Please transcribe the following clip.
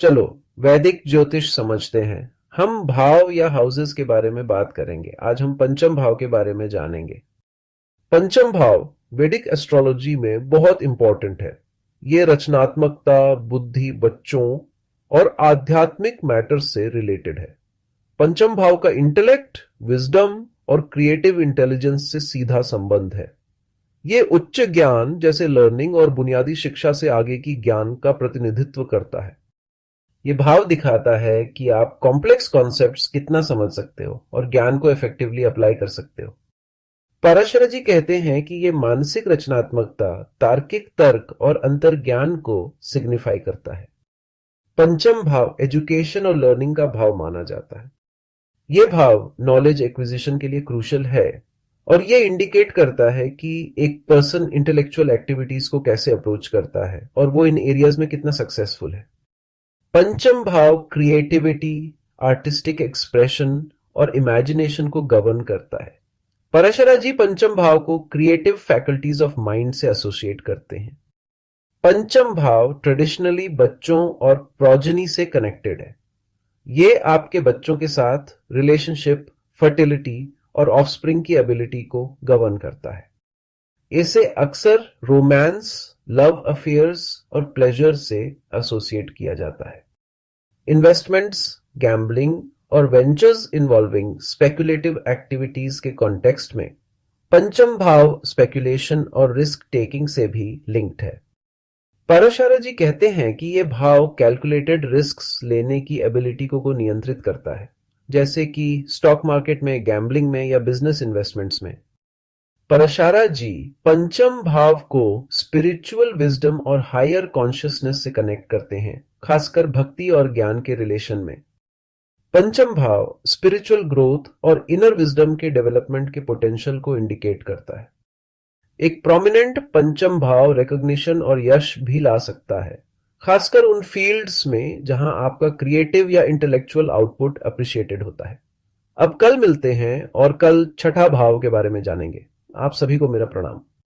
चलो वैदिक ज्योतिष समझते हैं। हम भाव या हाउसेस के बारे में बात करेंगे। आज हम पंचम भाव के बारे में जानेंगे। पंचम भाव वैदिक एस्ट्रोलॉजी में बहुत इंपॉर्टेंट है। ये रचनात्मकता, बुद्धि, बच्चों और आध्यात्मिक मैटर्स से रिलेटेड है। पंचम भाव का इंटेलेक्ट, विजडम और क्रिएटिव इंटेलिजेंस से सीधा संबंध है। ये उच्च ज्ञान जैसे लर्निंग और बुनियादी शिक्षा से आगे की ज्ञान का प्रतिनिधित्व करता है। ये भाव दिखाता है कि आप कॉम्प्लेक्स कॉन्सेप्ट्स कितना समझ सकते हो और ज्ञान को इफेक्टिवली अप्लाई कर सकते हो। पराशर जी कहते हैं कि ये मानसिक रचनात्मकता, तार्किक तर्क और अंतर्ज्ञान को सिग्निफाई करता है। पंचम भाव एजुकेशन और लर्निंग का भाव माना जाता है। ये भाव नॉलेज एक्विजिशन के लिए क्रूशियल है और ये इंडिकेट करता है कि एक पर्सन इंटेलेक्चुअल एक्टिविटीज को कैसे अप्रोच करता है और वो इन एरियाज में कितना सक्सेसफुल है। पंचम भाव क्रिएटिविटी, आर्टिस्टिक एक्सप्रेशन और इमेजिनेशन को गवर्न करता है। पराशरा जी पंचम भाव को क्रिएटिव फैकल्टीज ऑफ माइंड से एसोसिएट करते हैं। पंचम भाव ट्रेडिशनली बच्चों और प्रोजेनी से कनेक्टेड है। ये आपके बच्चों के साथ रिलेशनशिप, फर्टिलिटी और ऑफस्प्रिंग की एबिलिटी को गवर्न करता है। इसे अक्सर रोमांस, लव अफेयर्स और प्लेजर से एसोसिएट किया जाता है। इन्वेस्टमेंट्स, गैम्बलिंग और वेंचर्स इन्वॉल्विंग स्पेकुलेटिव एक्टिविटीज के कॉन्टेक्स्ट में पंचम भाव स्पेकुलेशन और रिस्क टेकिंग से भी लिंक्ड है। पाराशर जी कहते हैं कि यह भाव कैलकुलेटेड रिस्क्स लेने की एबिलिटी को नियंत्रित करता है, जैसे कि स्टॉक मार्केट में, गैम्बलिंग में या बिजनेस इन्वेस्टमेंट्स में। पराशर जी पंचम भाव को स्पिरिचुअल विजडम और हायर कॉन्शियसनेस से कनेक्ट करते हैं, खासकर भक्ति और ज्ञान के रिलेशन में। पंचम भाव स्पिरिचुअल ग्रोथ और इनर विजडम के डेवलपमेंट के पोटेंशियल को इंडिकेट करता है। एक प्रोमिनेंट पंचम भाव रिकॉग्निशन और यश भी ला सकता है, खासकर उन फील्ड्स में जहां आपका क्रिएटिव या इंटेलेक्चुअल आउटपुट अप्रिशिएटेड होता है। अब कल मिलते हैं और कल छठा भाव के बारे में जानेंगे। आप सभी को मेरा प्रणाम।